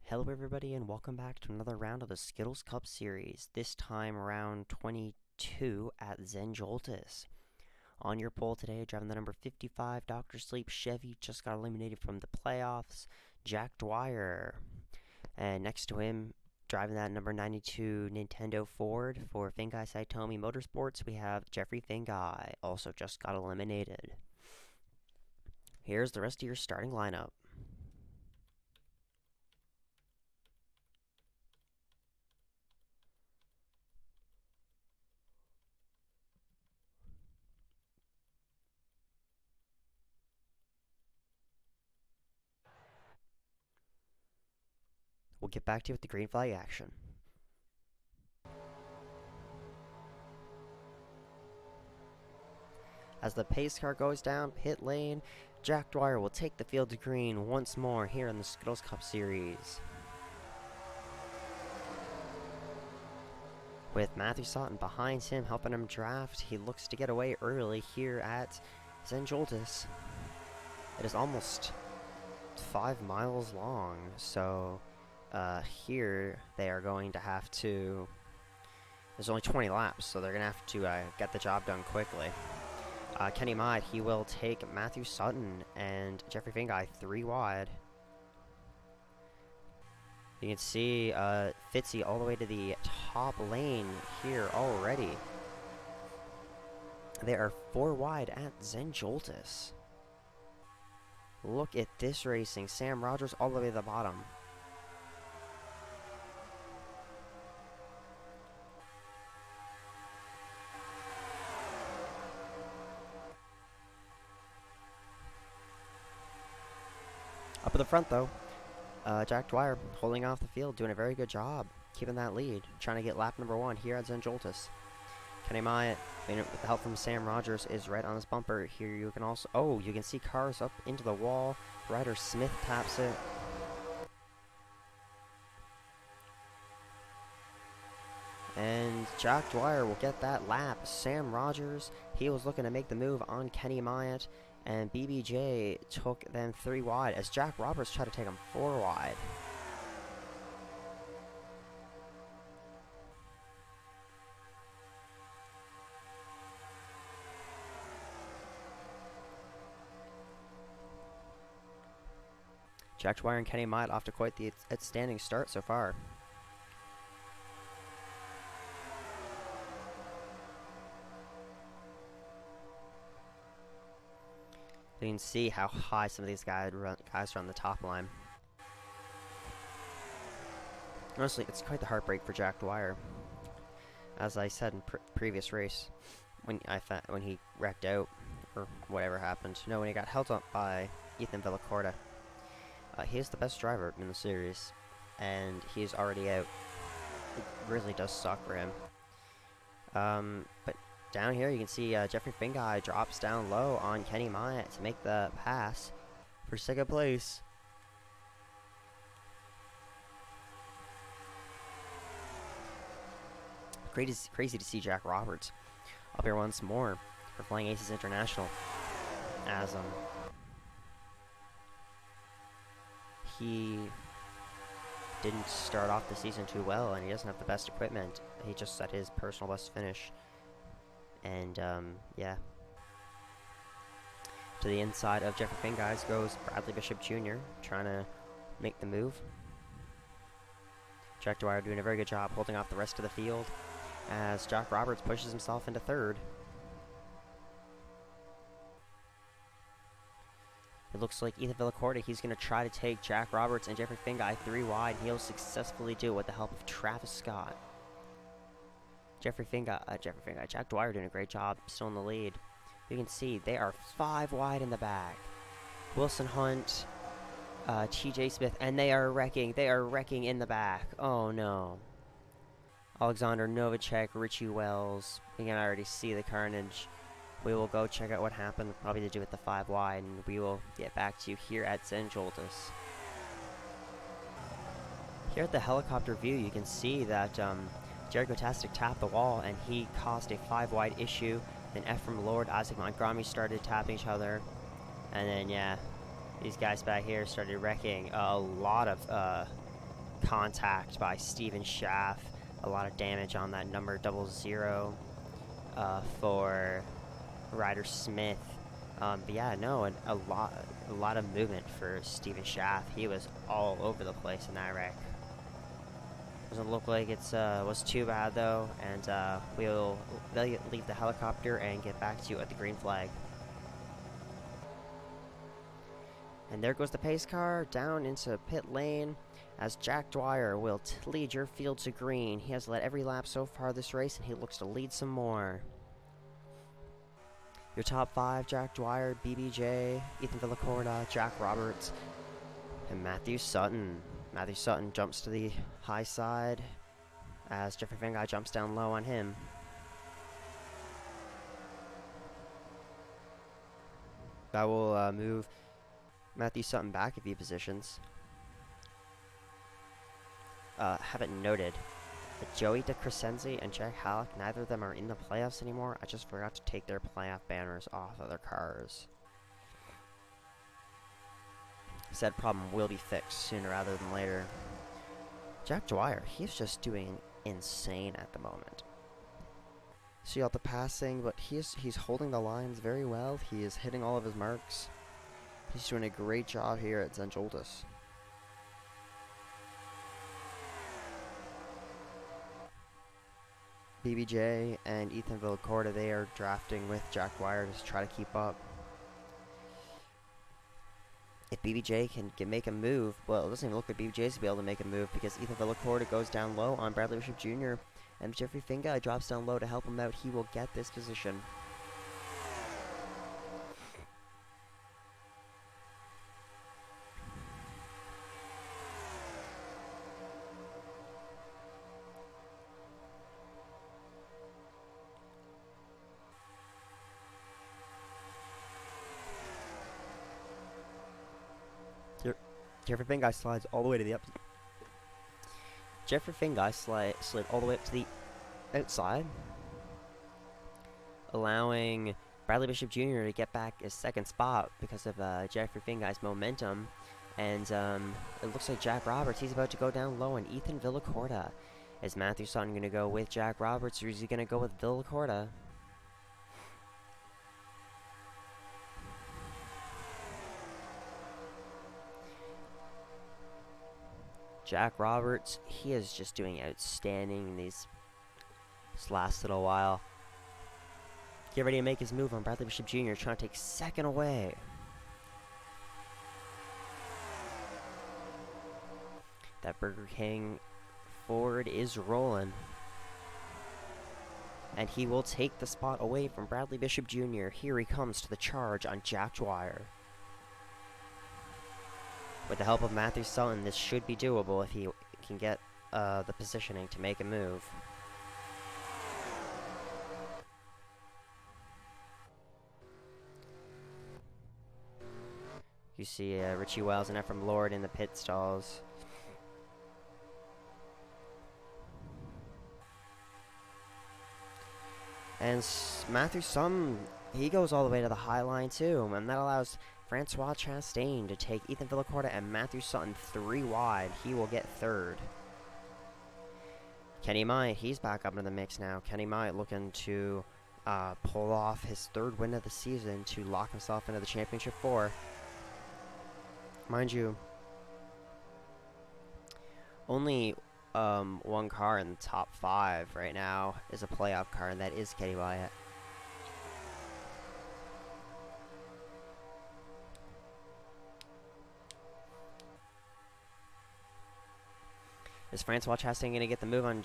Hello everybody and welcome back to another round of the Skittles Cup series, this time round 22 at Zen Joltis. On your pole today, driving the number 55 Dr. Sleep Chevy, just got eliminated from the playoffs, Jack Dwyer. And next to him, driving that number 92 Nintendo Ford for Fingai Saitomi Motorsports, we have Jeffrey Fingai, also just got eliminated. Here's the rest of your starting lineup. We'll get back to you with the green flag action. As the pace car goes down pit lane, Jack Dwyer will take the field to green once more here in the Skittles Cup Series. With Matthew Sutton behind him, helping him draft, he looks to get away early here at Zen Joltis. It is almost 5 miles long, so here they are going to have to... There's only 20 laps, so they're going to have to get the job done quickly. Kenny Mott, he will take Matthew Sutton and Jeffrey Fingai 3 wide. You can see Fitzy all the way to the top lane here already. They are 4 wide at Zen Joltis. Look at this racing. Sam Rogers all the way to the bottom. Up at the front, though, Jack Dwyer holding off the field, doing a very good job, keeping that lead, trying to get lap number 1 here at Zen Joltis. Kenny Myatt, with the help from Sam Rogers, is right on his bumper. Here you can also... Oh, you can see cars up into the wall. Ryder Smith taps it. And Jack Dwyer will get that lap. Sam Rogers, he was looking to make the move on Kenny Myatt. And BBJ took them 3 wide as Jack Roberts tried to take them 4 wide. Jack Dwyer and Kenny Myatt off to quite the outstanding start so far. You can see how high some of these guys are on the top line. Honestly, it's quite the heartbreak for Jack Dwyer. As I said in previous race, when he wrecked out, or whatever happened. No, when he got held up by Ethan Villacorta. He is the best driver in the series, and he's already out. It really does suck for him. But down here, you can see Jeffrey Fingai drops down low on Kenny Myatt to make the pass for second place. Crazy to see Jack Roberts up here once more for Flying Aces International, as he didn't start off the season too well, and he doesn't have the best equipment. He just set his personal best finish. And, yeah. To the inside of Jeffrey Fingai goes Bradley Bishop Jr., trying to make the move. Jack Dwyer doing a very good job holding off the rest of the field as Jack Roberts pushes himself into 3rd. It looks like Ethan Villacorta, he's going to try to take Jack Roberts and Jeffrey Fingai 3 wide. He'll successfully do it with the help of Travis Scott. Jack Dwyer doing a great job, still in the lead. You can see they are 5 wide in the back. Wilson Hunt, TJ Smith, and they are wrecking in the back. Oh no. Alexander Novacek, Richie Wells. We can already see the carnage. We will go check out what happened, probably to do with the 5 wide, and we will get back to you here at Zen Joltis. Here at the helicopter view, you can see that Jared Gotastic tapped the wall, and he caused a 5 wide issue. Then Ephraim Lord, Isaac Montgomery started tapping each other. And then, yeah, these guys back here started wrecking a lot of contact by Steven Schaff. A lot of damage on that number 00 for Ryder Smith. But yeah, no, a lot of movement for Steven Schaff. He was all over the place in that wreck. Doesn't look like it's was too bad though, and we'll leave the helicopter and get back to you at the green flag. And there goes the pace car down into pit lane as Jack Dwyer will lead your field to green. He has led every lap so far this race, and he looks to lead some more. Your top 5, Jack Dwyer, BBJ, Ethan Villacorta, Jack Roberts, and Matthew Sutton. Matthew Sutton jumps to the high side as Jeffrey Van Guy jumps down low on him. That will move Matthew Sutton back a few positions. Have it noted that Joey DeCrescenzi and Jack Halleck, neither of them are in the playoffs anymore. I just forgot to take their playoff banners off of their cars. Said problem will be fixed sooner rather than later. Jack Dwyer, he's just doing insane at the moment. See all the passing, but he's holding the lines very well. He is hitting all of his marks. He's doing a great job here at Zen Joltis. BBJ and Ethan Villacorta, they are drafting with Jack Dwyer to try to keep up. If BBJ can make a move, well, it doesn't even look like BBJ's to be able to make a move because Ethan Villacorta goes down low on Bradley Bishop Jr. and Jeffrey Finga drops down low to help him out. He will get this position. Jeffrey Finga slides all the way to the up. Jeffrey Finga slid all the way up to the outside, allowing Bradley Bishop Jr. to get back his second spot because of Jeffrey Finga's momentum. And it looks like Jack Roberts, he's about to go down low, and Ethan Villacorta. Is Matthew Sutton going to go with Jack Roberts, or is he going to go with Villacorta? Jack Roberts, he is just doing outstanding in this last little while. Get ready to make his move on Bradley Bishop Jr., trying to take second away. That Burger King Ford is rolling. And he will take the spot away from Bradley Bishop Jr. Here he comes to the charge on Jack Dwyer. With the help of Matthew Sutton, this should be doable if he can get the positioning to make a move. You see Richie Wells and Ephraim Lord in the pit stalls. And Matthew Sutton, he goes all the way to the high line too, and that allows Francois Chastain to take Ethan Villacorta and Matthew Sutton 3 wide. He will get third. Kenny Myatt, he's back up into the mix now. Kenny Myatt looking to pull off his 3rd win of the season to lock himself into the championship 4. Mind you, only one car in the top 5 right now is a playoff car, and that is Kenny Myatt. Is Francois Chastain going to get the move on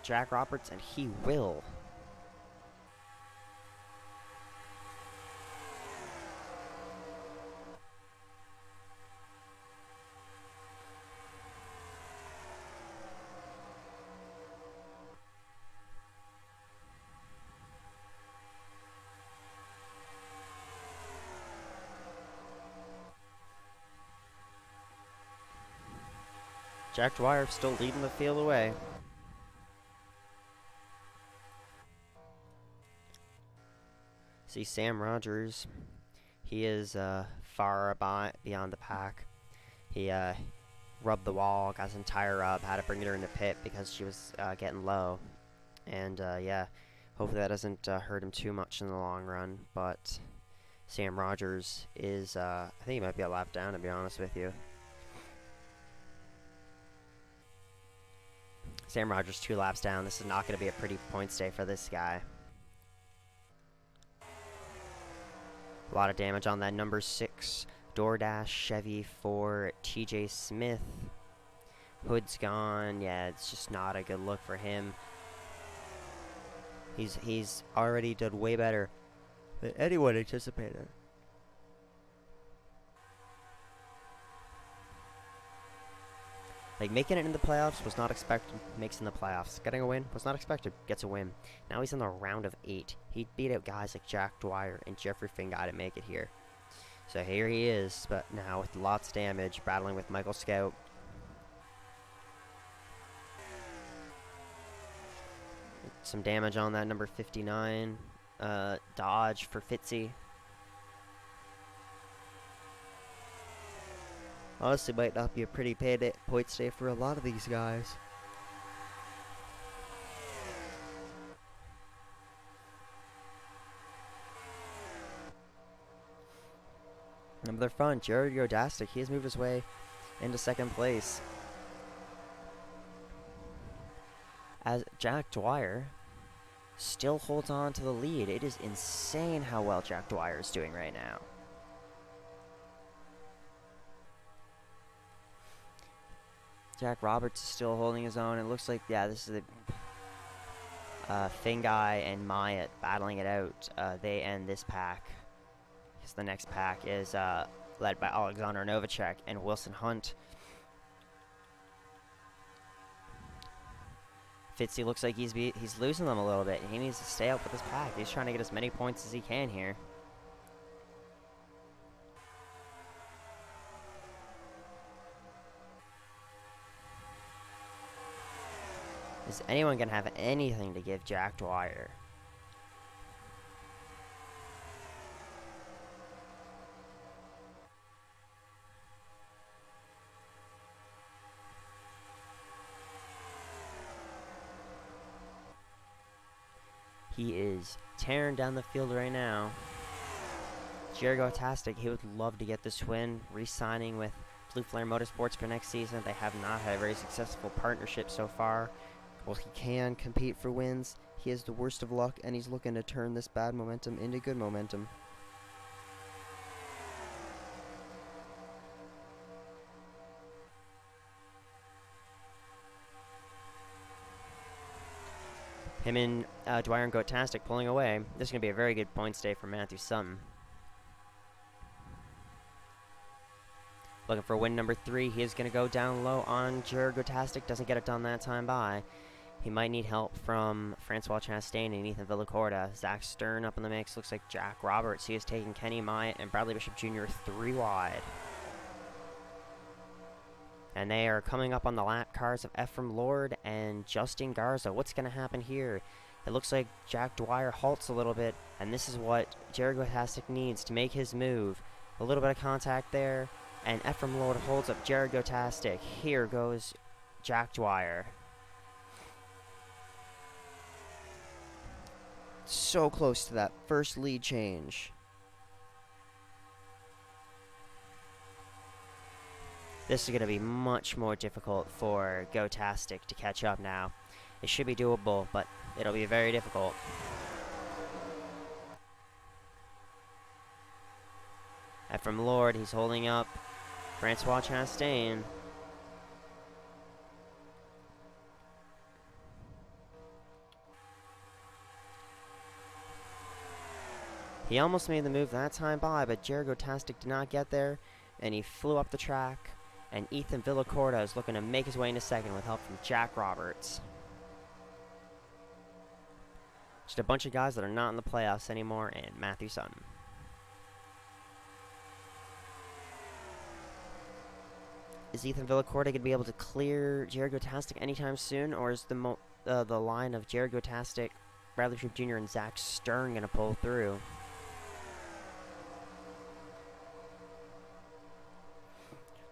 Jack Roberts? And he will. Jack Dwyer still leading the field away. See Sam Rogers. He is far beyond the pack. He rubbed the wall, got some tire rub, had to bring her in the pit because she was getting low. And yeah, hopefully that doesn't hurt him too much in the long run. But Sam Rogers is, I think he might be a lap down, to be honest with you. Sam Rogers 2 laps down. This is not going to be a pretty points day for this guy. A lot of damage on that number 6 DoorDash Chevy for TJ Smith. Hood's gone. Yeah, it's just not a good look for him. He's already done way better than anyone anticipated. Like, making it in the playoffs was not expected. Makes it in the playoffs. Getting a win was not expected. Gets a win. Now he's in the round of 8. He beat out guys like Jack Dwyer and Jeffrey Fingai to make it here. So here he is, but now with lots of damage, battling with Michael Scout. Some damage on that number 59. Dodge for Fitzy. Honestly, might not be a pretty points day for a lot of these guys. But they're fun. Jared Yodastic, he has moved his way into second place. As Jack Dwyer still holds on to the lead. It is insane how well Jack Dwyer is doing right now. Jack Roberts is still holding his own. It looks like, yeah, this is the Fingai and Myatt battling it out. They end this pack. Because the next pack is led by Alexander Novacek and Wilson Hunt. Fitzy looks like he's losing them a little bit. He needs to stay up with this pack. He's trying to get as many points as he can here. Is anyone going to have anything to give Jack Dwyer? He is tearing down the field right now. Jared Gotastic, he would love to get this win, re-signing with Blue Flare Motorsports for next season. They have not had a very successful partnership so far. Well, he can compete for wins. He has the worst of luck, and he's looking to turn this bad momentum into good momentum. Him and Dwyer and Gotastic pulling away. This is going to be a very good points day for Matthew Sutton. Looking for win number 3. He is going to go down low on Jared Gotastic. Doesn't get it done that time by. He might need help from Francois Chastain and Ethan Villacorta. Zach Stern up in the mix. Looks like Jack Roberts. He is taking Kenny Myatt and Bradley Bishop Jr. 3 wide. And they are coming up on the lap cars of Ephraim Lord and Justin Garza. What's going to happen here? It looks like Jack Dwyer halts a little bit, and this is what Jared Gotastic needs to make his move. A little bit of contact there, and Ephraim Lord holds up Jared Gotastic. Here goes Jack Dwyer. So close to that first lead change. This is going to be much more difficult for Gotastic to catch up now. It should be doable, but it'll be very difficult. Ephraim Lord, he's holding up Francois Chastain. He almost made the move that time by, but Jared Gotastic did not get there, and he flew up the track. And Ethan Villacorta is looking to make his way into second with help from Jack Roberts. Just a bunch of guys that are not in the playoffs anymore, and Matthew Sutton. Is Ethan Villacorta going to be able to clear Jared Gotastic anytime soon, or is the line of Jared Gotastic, Bradley Bishop Jr., and Zach Stern going to pull through?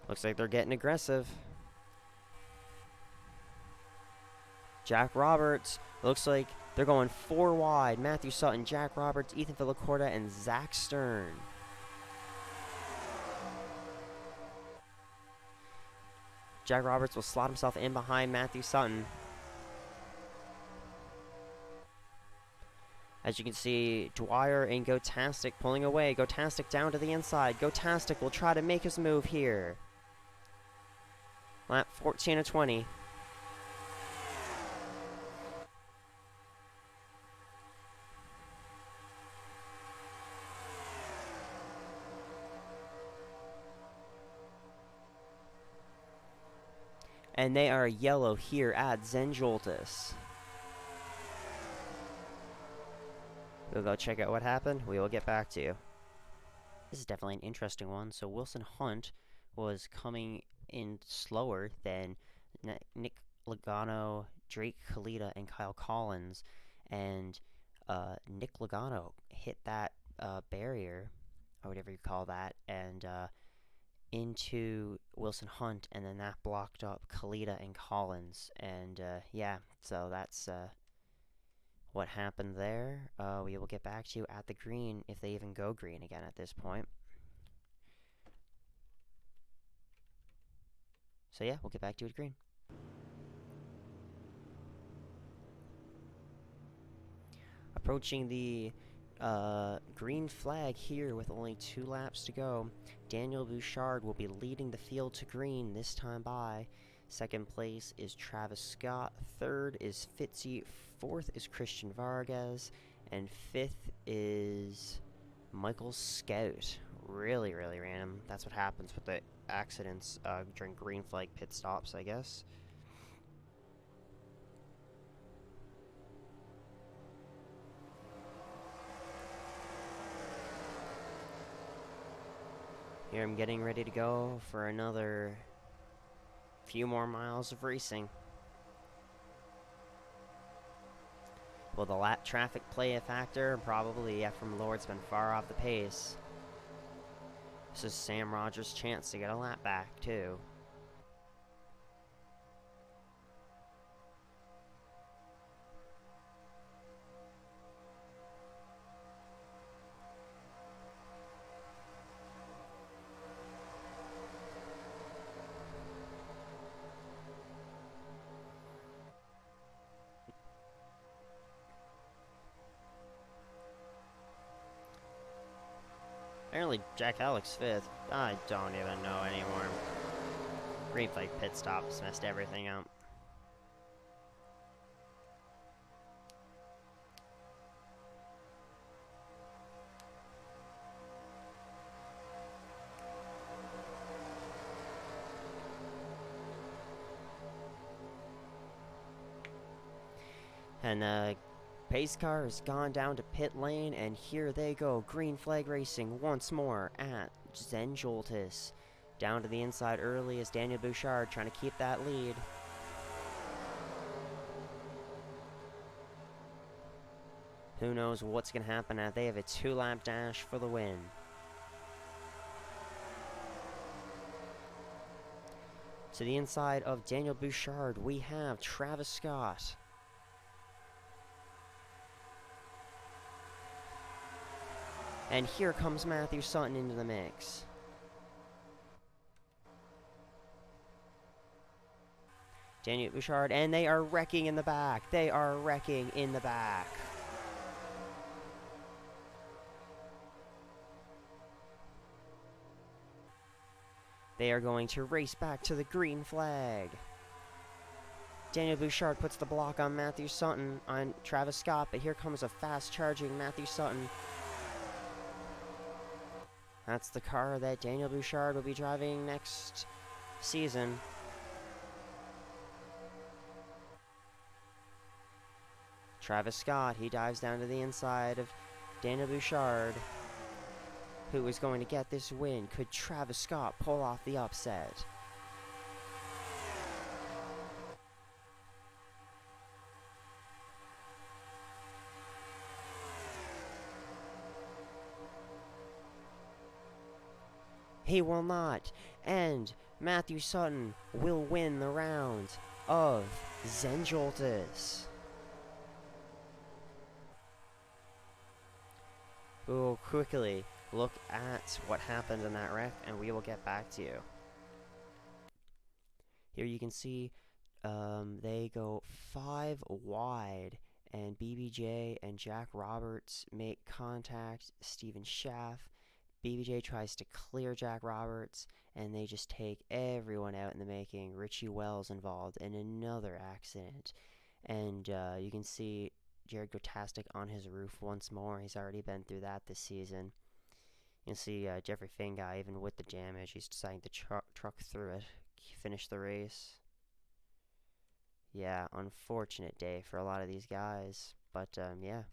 Looks like they're getting aggressive. Jack Roberts, looks like they're going 4 wide. Matthew Sutton, Jack Roberts, Ethan Villacorta, and Zach Stern. Jack Roberts will slot himself in behind Matthew Sutton. As you can see, Dwyer and Gotastic pulling away. Gotastic down to the inside. Gotastic will try to make his move here. Lap 14 of 20. And they are yellow here at Zen Joltis. We'll go check out what happened. We will get back to you. This is definitely an interesting one. So Wilson Hunt was coming in slower than Nick Logano, Drake Kalita, and Kyle Collins. And Nick Logano hit that barrier, or whatever you call that, and into Wilson Hunt, and then that blocked up Kalita and Collins. And yeah, so that's what happened there. We will get back to you at the green, if they even go green again at this point. So yeah, we'll get back to you at green. Approaching the green flag here with only 2 laps to go. Daniel Bouchard will be leading the field to green this time by. Second place is Travis Scott. Third is Fitzy. Fourth is Christian Vargas. And fifth is Michael Scout. Really, really random. That's what happens with the accidents during green flag pit stops, I guess. Here I'm getting ready to go for another few more miles of racing. Will the lap traffic play a factor? Probably. Ephraim Lord's been far off the pace. This is Sam Rogers' chance to get a lap back, too. Apparently Jack Alex 5th. I don't even know anymore. Green flag pit stops messed everything up. And pace car has gone down to pit lane, and here they go. Green flag racing once more at Zen Joltis. Down to the inside early is Daniel Bouchard trying to keep that lead. Who knows what's going to happen now? They have a 2-lap dash for the win. To the inside of Daniel Bouchard, we have Travis Scott. And here comes Matthew Sutton into the mix. Daniel Bouchard, and they are wrecking in the back. They are wrecking in the back. They are going to race back to the green flag. Daniel Bouchard puts the block on Matthew Sutton, on Travis Scott, but here comes a fast-charging Matthew Sutton. That's the car that Daniel Bouchard will be driving next season. Travis Scott, he dives down to the inside of Daniel Bouchard, who is going to get this win. Could Travis Scott pull off the upset? He will not, and Matthew Sutton will win the round. of Zen Joltis. We will quickly look at what happened in that wreck, and we will get back to you. Here you can see they go 5 wide, and BBJ and Jack Roberts make contact. Steven Schaff. BBJ tries to clear Jack Roberts, and they just take everyone out in the making. Richie Wells involved in another accident. And you can see Jared Gotastic on his roof once more. He's already been through that this season. You can see Jeffrey Finguy, even with the damage, he's deciding to truck through it, finish the race. Yeah, unfortunate day for a lot of these guys, but yeah.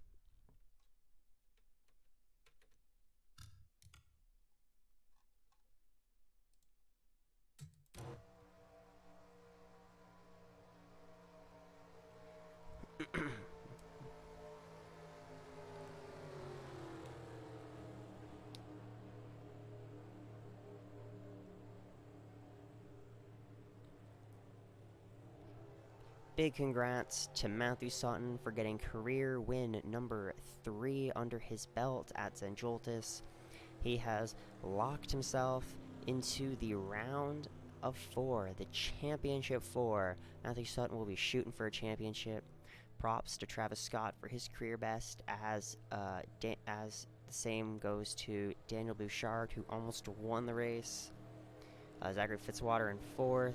Big congrats to Matthew Sutton for getting career win number 3 under his belt at Zen Joltis. He has locked himself into the round of 4, the championship 4. Matthew Sutton will be shooting for a championship. Props to Travis Scott for his career best, as the same goes to Daniel Bouchard, who almost won the race. Zachary Fitzwater in 4th.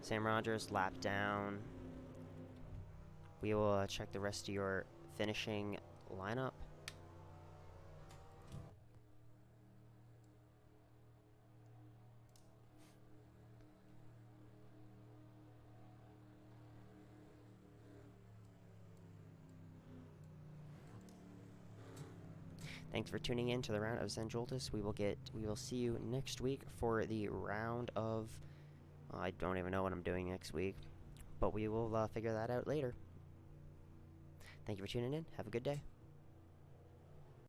Sam Rogers lap down. We will check the rest of your finishing lineup. Thanks for tuning in to the round of Zen Joltis. We will see you next week for the round of I don't even know what I'm doing next week, but we will figure that out later. Thank you for tuning in. Have a good day.